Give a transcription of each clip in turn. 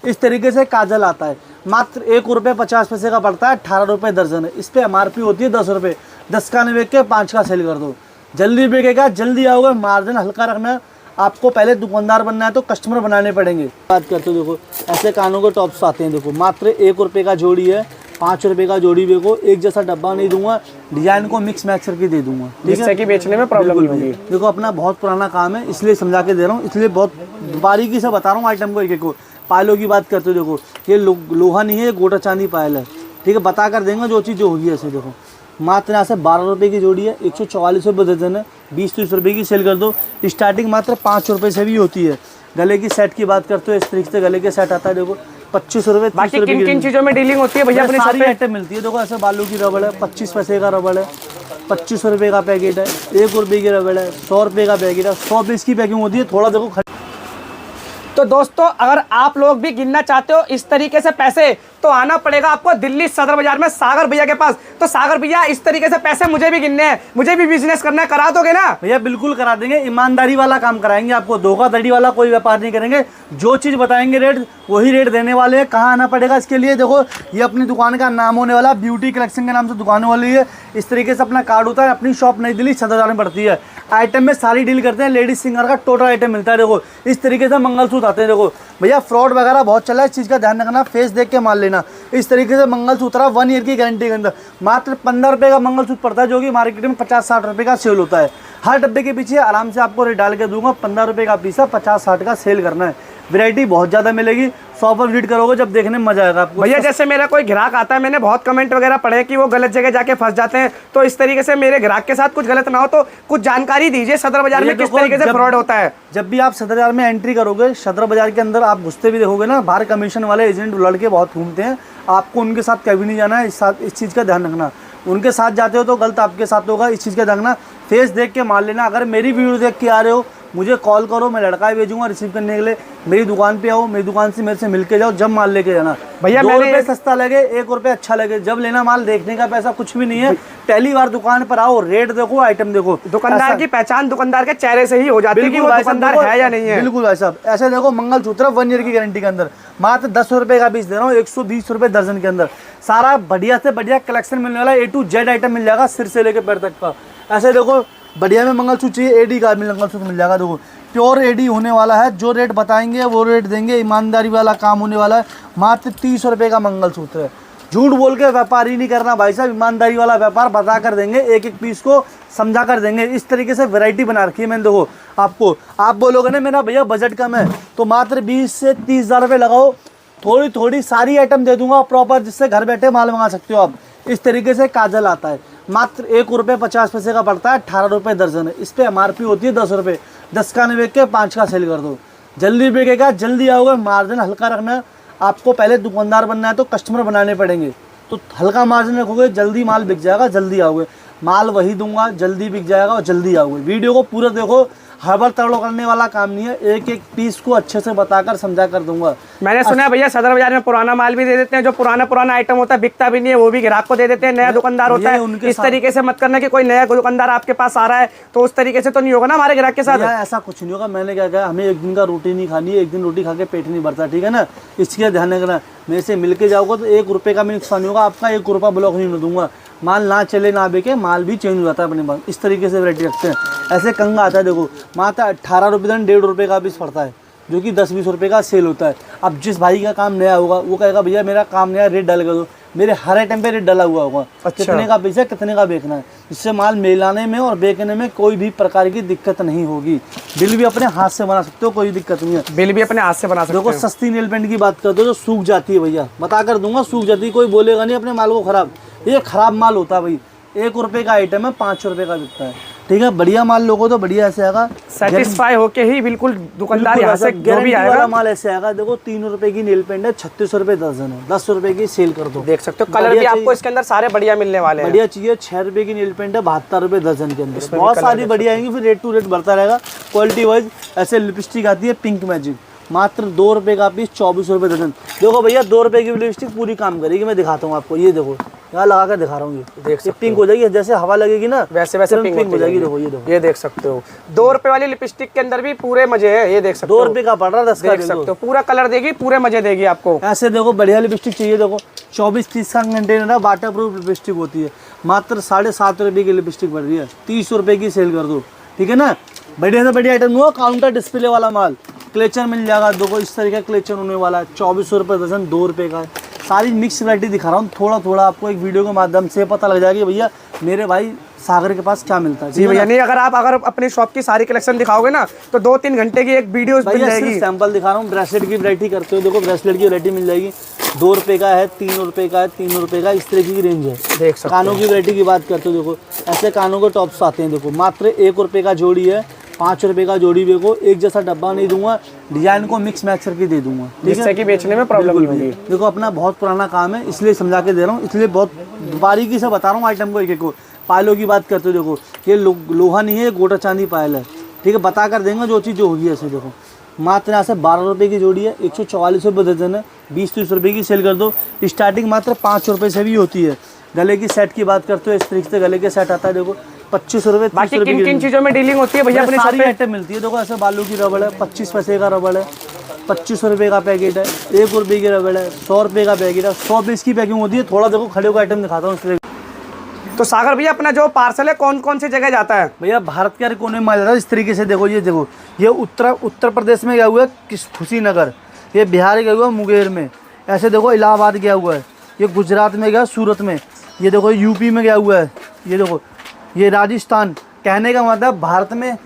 इस तरीके से काजल आता है, मात्र 1 रुपये 50 पैसे का पड़ता है, 18 रुपये दर्जन है। इस पर MRP होती है 10 रुपये। 10 का नहीं बेच के 5 का सेल कर दो, जल्दी बिकेगा, जल्दी आओगे। मार्जिन हल्का रखना है आपको, पहले दुकानदार बनना है तो कस्टमर बनाने पड़ेंगे। बात करते हो, देखो ऐसे कानों के टॉप्स आते हैं, देखो मात्र 1 रुपये का जोड़ी है, 5 रुपये का जोड़ी बेचो। एक जैसा डब्बा नहीं दूंगा, डिजाइन को मिक्स मैच करके दे दूंगा, जिससे कि बेचने में प्रॉब्लम नहीं होगी। देखो अपना बहुत पुराना काम है, इसलिए समझा के दे रहा हूँ, इसलिए बहुत बारीकी से बता रहा हूँ आइटम को एक एक को। पायलों की बात करते हो, देखो ये लोहा नहीं है, ये गोटा चांदी पायल है, ठीक है, बता कर देंगे जो चीज़ जो होगी ऐसे। देखो मात्र यहाँ से 12 रुपये की जोड़ी है, 144 रुपये दर्जन है, 20-30 रुपये की सेल कर दो। स्टार्टिंग मात्र 5 रुपये से भी होती है। गले की सेट की बात करते हो, इस तरीके से गले के सेट आता है, देखो 25 रुपये। बाकी किन किन चीज़ों में डीलिंग होती है भैया अपनी? सारी आइटम मिलती है। देखो ऐसे बालू की रबड़ है, 25 पैसे का रबड़ है, 25 रुपये का पैकेट है, 1 रुपये की रबड़ है, 100 रुपये का पैकेट है, 100 पीस की पैकिंग होती है। थोड़ा देखो। तो दोस्तों अगर आप लोग भी गिनना चाहते हो इस तरीके से पैसे, तो आना पड़ेगा आपको दिल्ली सदर बाजार में सागर भैया के पास। तो सागर भैया इस तरीके से पैसे मुझे भी गिनने हैं, मुझे भी बिजनेस करना है, करा दोगे ना? भैया बिल्कुल करा देंगे, ईमानदारी वाला काम कराएंगे आपको, धोखाधड़ी वाला कोई व्यापार नहीं करेंगे। जो चीज़ बताएंगे रेट वही रेट देने वाले हैं। कहाँ आना पड़ेगा इसके लिए? देखो ये अपनी दुकान का नाम होने वाला ब्यूटी कलेक्शन के नाम से दुकान वाली है। इस तरीके से अपना कार्ड होता है। अपनी शॉप नई दिल्ली सदर बाजार में पड़ती है। आइटम में सारी डील करते हैं, लेडीज सिंगर का टोटल आइटम मिलता है। देखो इस तरीके से मंगलसूत्र आते हैं। देखो भैया फ्रॉड वगैरह बहुत चला है, इस चीज़ का ध्यान रखना, फेस देख के माल लेना। इस तरीके से मंगलसूत्र 1 ईयर की गारंटी के अंदर मात्र 15 रुपये का मंगलसूत्र पड़ता है, जो कि मार्केट में 50-60 रुपये का सेल होता है। हर डब्बे के पीछे आराम से आपको रेट डाल के दूंगा, 15 रुपये का पीस है, 50-60 का सेल करना है। वैरायटी बहुत ज़्यादा मिलेगी, शॉप पर विजिट करोगे जब देखने में मजा आएगा आपको। भैया जैसे मेरा कोई ग्राहक आता है, मैंने बहुत कमेंट वगैरह पढ़े कि वो गलत जगह जाके फंस जाते हैं, तो इस तरीके से मेरे ग्राहक के साथ कुछ गलत ना हो, तो कुछ जानकारी दीजिए सदर बाजार में किस तरीके से फ्रॉड होता है। जब भी आप सदर बाजार में एंट्री करोगे, सदर बाजार के अंदर आप घुसते भी देखोगे ना, बाहर कमीशन वाले एजेंट लड़के बहुत घूमते हैं, आपको उनके साथ कभी नहीं जाना है। इस चीज़ का ध्यान रखना, उनके साथ जाते हो तो गलत आपके साथ होगा, इस चीज़ का ध्यान रखना। फेस देख के माल लेना। अगर मेरी वीडियो देख के आ रहे हो, मुझे कॉल करो, मैं लड़का ही भेजूंगा रिसीव करने के लिए। मेरी दुकान पे आओ, मेरी दुकान से मेरे से मिलके जाओ, जब माल लेके जाना। भैया 2 रुपये सस्ता लगे, 1 रुपये अच्छा लगे, जब लेना माल देखने का पैसा कुछ भी नहीं है। पहली बार दुकान पर आओ, रेट देखो, आइटम देखो। दुकानदार की पहचान दुकानदार के चेहरे से ही हो जाती है कि वो दुकानदार है या नहीं है। बिल्कुल भाई साहब, ऐसे देखो मंगलसूत्र 1 ईयर की गारंटी के अंदर मात्र 10 रुपये का पीस दे रहा हूँ, 120 रुपये दर्जन के अंदर। सारा बढ़िया से बढ़िया कलेक्शन मिलने वाला, A to Z आइटम मिल जाएगा, सिर से लेकर पैर तक का। ऐसे देखो बढ़िया में मंगलसूत्र चाहिए, AD का मंगलसूत्र मिल जाएगा। देखो प्योर AD होने वाला है, जो रेट बताएंगे वो रेट देंगे, ईमानदारी वाला काम होने वाला है। मात्र 30 रुपये का मंगलसूत्र है। झूठ बोल के व्यापार ही नहीं करना भाई साहब, ईमानदारी वाला व्यापार बता कर देंगे, एक एक पीस को समझा कर देंगे। इस तरीके से वैरायटी बना रखी है मैंने। देखो आपको, आप बोलोगे ना मेरा भैया बजट कम है, तो मात्र 20 से 30 हज़ार रुपये लगाओ, थोड़ी थोड़ी सारी आइटम दे दूंगा प्रॉपर, जिससे घर बैठे माल मंगा सकते हो आप। इस तरीके से काजल आता है, मात्र 1 रुपये 50 पैसे का पड़ता है, 18 रुपये दर्जन है। इस पर MRP होती है 10 रुपये। 10 का नहीं बेच के 5 का सेल कर दो, जल्दी बिकेगा, जल्दी आओगे। मार्जिन हल्का रखना, आपको पहले दुकानदार बनना है तो कस्टमर बनाने पड़ेंगे, तो हल्का मार्जिन रखोगे, जल्दी माल बिक जाएगा, जल्दी आओगे। माल वही दूंगा, जल्दी बिक जाएगा और जल्दी आओगे। वीडियो को पूरा देखो, हड़बड़ तड़बड़ करने वाला काम नहीं है, एक एक पीस को अच्छे से बताकर समझा कर दूंगा। मैंने सुना है भैया सदर बाजार में पुराना माल भी दे देते हैं, जो पुराना आइटम होता है बिकता भी नहीं है, वो भी ग्राहक को दे देते हैं। नया दुकानदार होता है, इस तरीके से मत करना कि कोई नया दुकानदार आपके पास आ रहा है तो उस तरीके से तो नहीं होगा ना हमारे ग्राहक के साथ। ऐसा कुछ नहीं होगा। मैंने क्या कहा, हमें एक दिन का रोटी नहीं खानी है, एक दिन रोटी खा के पेट नहीं भरता, ठीक है ना। इसका ध्यान रखना, मेरे से मिलके जाओगे तो 1 रुपये का भी नुकसान नहीं होगा, आपका 1 रुपया ब्लॉक नहीं दूंगा। माल ना चले ना बिके, माल भी चेंज हो जाता है अपने पास। इस तरीके से वैरायटी रखते हैं। ऐसे कंगा आता है, देखो मात्र 18 रुपये 1.5 रुपये का पीस पड़ता है, जो कि 10-20 रुपये का सेल होता है। अब जिस भाई का काम नया होगा वो कहेगा भैया मेरा काम नया, रेट डाल कर दो। मेरे हर आइटम पे रेट डाला हुआ होगा। अच्छा। कितने का पीस है, कितने का बेचना है, जिससे माल मिलाने में और बेचने में कोई भी प्रकार की दिक्कत नहीं होगी। बिल भी अपने हाथ से बना सकते हो, कोई दिक्कत नहीं है। बिल भी अपने हाथ से बना सकते हो। देखो सस्ती नेल पेंट की बात कर दो, जो सूख जाती है भैया, बता कर दूंगा, सूख जाती है, कोई बोलेगा नहीं अपने माल को खराब। ये खराब माल होता है भाई, 1 रुपये का आइटम है, 5 रुपये का बिकता है, ठीक है। बढ़िया माल लोगो तो बढ़िया ऐसे आएगा, सेटिस्फाई होके ही बिल्कुल दुकानदार यहाँ से जो भी आएगा माल ऐसे आएगा। देखो 3 रुपये की नेल पेंट है, 36 रुपये दर्जन है, 10 रुपये की सेल कर दो। देख सकते हो कलर भी आपको इसके अंदर सारे बढ़िया मिलने वाले हैं। बढ़िया चाहिए, 6 रुपये की नेल पेंट है, 72 रुपये दर्जन के अंदर, बहुत सारी बढ़िया आएंगी। फिर रेट टू रेट बढ़ता रहेगा क्वालिटी वाइज। ऐसे लिपस्टिक आती है पिंक मैजिक, मात्र 2 रुपये का पीस, 24 रुपये दर्जन। देखो भैया 2 रुपये की लिपस्टिक पूरी काम करेगी, मैं दिखाता हूँ आपको। ये देखो यहाँ लगा कर दिखा रहा हूँ, ये देख सकते पिंक हो जाएगी, जैसे हवा लगेगी ना वैसे वैसे तुरंत पिंक हो जाएगी। देखो ये देखो, ये देख सकते हो। 2 रुपए वाली लिपस्टिक के अंदर भी पूरे मजे है, ये देख सकते हो। 2 रुपए का पड़ रहा है, 10 का देख सकते हो, पूरा कलर देगी, पूरे मजे देगी आपको। ऐसे देखो बढ़िया लिपस्टिक चाहिए, देखो 24-30 का कंटेनर है, वाटर प्रूफ लिपस्टिक होती है, मात्र 7.5 रुपए की लिपस्टिक पड़ रही है, 30 रुपए की सेल कर दो, ठीक है ना। बढ़िया से बढ़िया आइटम हुआ, काउंटर डिस्प्ले वाला माल, क्लेचर मिल जाएगा, देखो इस तरीके का क्लेचर होने वाला है, 2400 रुपये दर्जन, 2 रुपये का है। सारी मिक्स वैरायटी दिखा रहा हूँ, थोड़ा थोड़ा आपको एक वीडियो के माध्यम से पता लग जाएगा कि भैया मेरे भाई सागर के पास क्या मिलता है। जी भैया, नहीं अगर अपनी शॉप की सारी कलेक्शन दिखाओगे ना तो 2-3 घंटे की एक वीडियो मिल जाएगी। सैंपल दिखा रहा हूँ, ब्रेसलेट की वैरायटी करते हो, देखो ब्रेसलेट की वैरायटी मिल जाएगी, 2 रुपये का है, 3 रुपये का है, 3 रुपये का, इस तरीके की रेंज है। देख सकते कानों की वैरायटी की बात करते हो, देखो ऐसे कानों के टॉप्स आते हैं, देखो मात्र 1 रुपये का जोड़ी है, 5 रुपये का जोड़ी। देखो एक जैसा डब्बा नहीं दूंगा, डिजाइन को मिक्स मैच करके दे दूंगा, जिससे कि बेचने में प्रॉब्लम नहीं होगी। देखो अपना बहुत पुराना काम है, इसलिए समझा के दे रहा हूँ, इसलिए बहुत बारीकी से बता रहा हूँ आइटम को एक एक को। पायलों की बात करते हो, देखो ये लोहा नहीं है, ये गोटा चांदी पायल है, ठीक है, बता कर देंगे जो चीज़ जो होगी। ऐसे देखो मात्र यहाँ से 12 रुपये की जोड़ी है, 144 रुपये दर्जन है, 20-30 रुपये की सेल कर दो। स्टार्टिंग मात्र 5 रुपये से भी होती है। गले की सेट की बात करते हो, इस तरीके से गले के सेट आता है, देखो 25 रुपये। बाकी किन किन चीज़ों में डीलिंग होती है भैया अपनी सारी आइटम मिलती है। देखो ऐसे बालू की रबड़ है, 25 पैसे का रबड़ है, 25 रुपये का पैकेट है, 1 रुपये की रबड़ है, 100 रुपये का पैकेट है, 100 पीस की पैकिंग होती है। थोड़ा देखो खड़े को आइटम दिखाता हूँ। तो सागर भैया अपना जो पार्सल है कौन कौन सी जगह जाता है? भैया भारत के हर कोने में आ जाता है इस तरीके से। देखो ये देखो, ये उत्तर प्रदेश में गया हुआ है खुशीनगर, ये बिहार गया हुआ है मुंगेर में, ऐसे देखो इलाहाबाद गया हुआ है, ये गुजरात में गया सूरत में, ये देखो यूपी में गया हुआ है, ये देखो ये राजस्थान। कहने का मतलब भारत में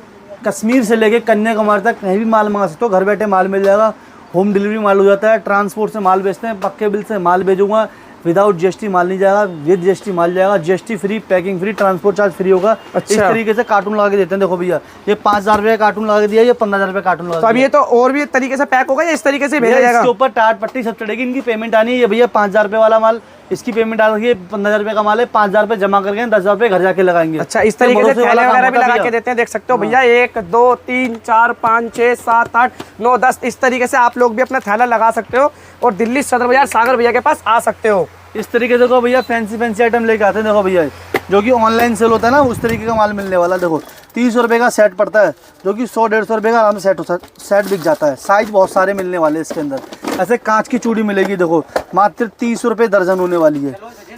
कश्मीर से लेके कन्याकुमारी तक कहीं भी माल मंगा सकते हो, घर बैठे माल मिल जाएगा, होम डिलीवरी माल हो जाता है, ट्रांसपोर्ट से माल बेचते हैं, पक्के बिल से माल भेजूंगा, विदाउट जीएसटी माल नहीं जाएगा, विद जीएसटी माल जाएगा, GST free, packing free, transport charge free होगा। अच्छा। इस तरीके से कार्टून लगा के देते हैं। देखो भैया ये 5000 रुपये का कार्टून लगा के दिया, ये 15000 रुपये कार्टून लगा। तो अब ये तो और भी तरीके से पैक होगा या इस तरीके से भेजा जाएगा? इसके ऊपर टाट पट्टी सब चढ़ेगी, इनकी पेमेंट आनी है। ये भैया 5000 रुपये वाला माल, इसकी पेमेंट आ रही है, 15000 रुपये का माल है, 5000 रुपये जमा करके 10,000 रुपये घर जाके लगाएंगे। अच्छा, इस तरीके से थैले वगैरह भी लगा के देते हैं, देख सकते हो भैया। 1 2 3 4 5 6 7 8 9 10 इस तरीके से आप लोग भी अपना थैला लगा सकते हो और दिल्ली सदर बाजार सागर भैया के पास आ सकते हो। इस तरीके से देखो भैया फैंसी आइटम लेके आते हैं। देखो भैया जो कि ऑनलाइन सेल होता है ना, उस तरीके का माल मिलने वाला। देखो 30 रुपये का सेट पड़ता है, जो कि 100-150 रुपये का आराम से सेट बिक जाता है। साइज बहुत सारे मिलने वाले हैं इसके अंदर। ऐसे कांच की चूड़ी मिलेगी, देखो मात्र 30 रुपये दर्जन होने वाली है,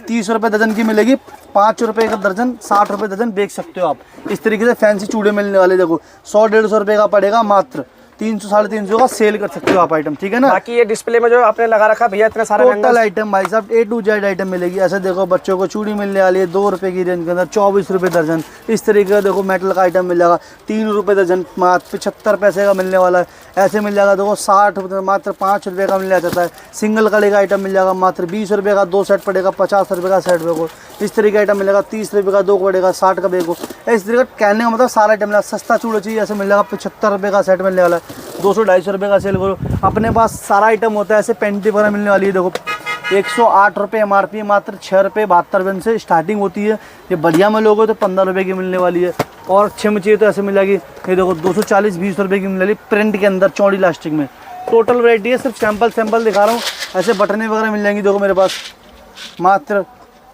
30 रुपये दर्जन की मिलेगी, 5 रुपये का दर्जन, 60 रुपये दर्जन बेच सकते हो आप। इस तरीके से फैंसी चूड़े मिलने वाले, देखो 100-150 रुपये का पड़ेगा, मात्र 300-350 का सेल कर सकते हो आप आइटम, ठीक है ना। बाकी ये डिस्प्ले में जो आपने लगा रखा भैया इतना सारा टोटल आइटम भाई साहब A to Z आइटम मिलेगी। ऐसे देखो बच्चों को चूड़ी मिलने वाली है 2 रुपये की रेंज के अंदर, 24 रुपये दर्जन। इस तरीके का देखो मेटल का आइटम मिल जाएगा 3 रुपये दर्जन, मात्र 75 पैसे का मिलने वाला है। ऐसे मिल जाएगा देखो 60 रुपये, मात्र 5 रुपये का मिल जाता है। सिंगल कड़े का आइटम मिल जाएगा मात्र 20 रुपये का, 2 सेट पड़ेगा 50 रुपये का सेट बेको। इस तरीके का आइटम मिलेगा 30 रुपये का 2 पड़ेगा, 60 का बेको। इस तरीके का कहने का मतलब सारा आइटम मिलेगा। सस्ता चूड़ा चाहिए ऐसे मिल जाएगा 75 रुपये का सेट मिलने वाला है, 200-250 रुपये का सेल करो। अपने पास सारा आइटम होता है। ऐसे पेंटी वगैरह मिलने वाली है, देखो 108 रुपये MRP, मात्र 6 रुपये 72 पैसे से स्टार्टिंग होती है। ये बढ़िया में लोगे तो 15 रुपये की मिलने वाली है, और अच्छे में चाहिए तो ऐसे मिल जाएगी। ये देखो 240-20 रुपये की मिलने वाली प्रिंट के अंदर चौड़ी इलास्टिक में। टोटल वैरायटी है, सिर्फ सैंपल दिखा रहा हूँ। ऐसे बटने वगैरह मिल जाएंगी, देखो मेरे पास मात्र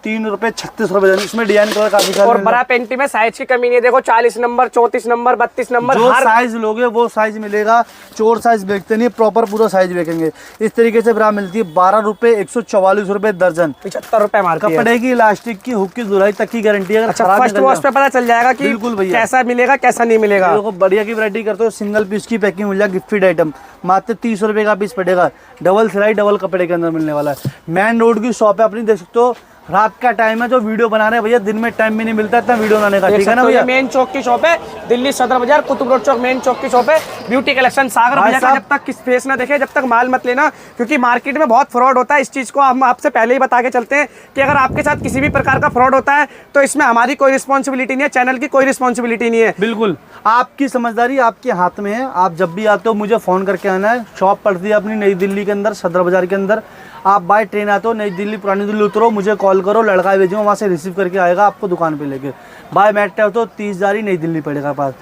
3 रुपये 36 रुपये। इसमें डिजाइन कलर काफी सारे। और बड़ा पेंटी में साइज की कमी नहीं है, देखो 40 नंबर 34 नंबर 32 नंबर, जो साइज लोगे वो साइज मिलेगा। चोर साइज बेचते नहीं, प्रॉपर पूरा साइज बेचेंगे। इस तरीके से ब्रा मिलती है 12 रुपये 144 रुपये दर्जन, 75 रुपए मार्केट। कपड़े की इलास्टिक की हुक की धुलाई तक की गारंटी है। अच्छा, फर्स्ट वॉश पे पता चल जाएगा कि बिल्कुल भैया कैसा मिलेगा कैसा नहीं मिलेगा। देखो बढ़िया की वैरायटी करते हो, सिंगल पीस की पैकिंग मिल जाएगा, गिफ्टेड आइटम मात्र 30 रुपये का पीस पड़ेगा। डबल सिलाई डबल कपड़े के अंदर मिलने वाला है। मेन रोड की शॉप है अपनी, देख सकते हो। रात का टाइम है जो वीडियो बना रहे हैं भैया, दिन में टाइम भी नहीं मिलता इतना वीडियो बनाने का, ठीक है ना भैया। मेन चौक की शॉप है, दिल्ली सदर बाजार कुतुब रोड चौक मेन चौक की शॉप है। ब्यूटी कलेक्शन सागर भैया का जब तक किस फेस ना देखे जब तक माल मत लेना, क्योंकि मार्केट में बहुत फ्रॉड होता है। इस चीज़ को हम आपसे पहले ही बता के चलते हैं कि अगर आपके साथ किसी भी प्रकार का फ्रॉड होता है तो इसमें हमारी कोई रिस्पॉन्सिबिलिटी नहीं है, चैनल की कोई रिस्पॉन्सिबिलिटी नहीं है। बिल्कुल आपकी समझदारी आपके हाथ में है। आप जब भी आते हो मुझे फ़ोन करके आना है। शॉप पड़ती है अपनी नई दिल्ली के अंदर, सदर बाजार के अंदर। आप बाय ट्रेन आते हो नई दिल्ली पुरानी दिल्ली उतरो, मुझे कॉल करो, लड़का भेजूँगा वहाँ से रिसीव करके आएगा आपको दुकान पे लेके। बाय मेट्रो तो 30 जारी नई दिल्ली पड़ेगा पास।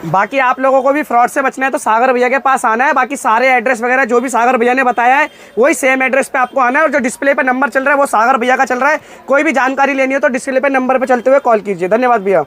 बाकी आप लोगों को भी फ्रॉड से बचना है तो सागर भैया के पास आना है। बाकी सारे एड्रेस वगैरह जो भी सागर भैया ने बताया है वही सेम एड्रेस पे आपको आना है। और जो डिस्प्ले पे नंबर चल रहा है वो सागर भैया का चल रहा है। कोई भी जानकारी लेनी हो तो डिस्प्ले पे नंबर पे चलते हुए कॉल कीजिए। धन्यवाद भैया।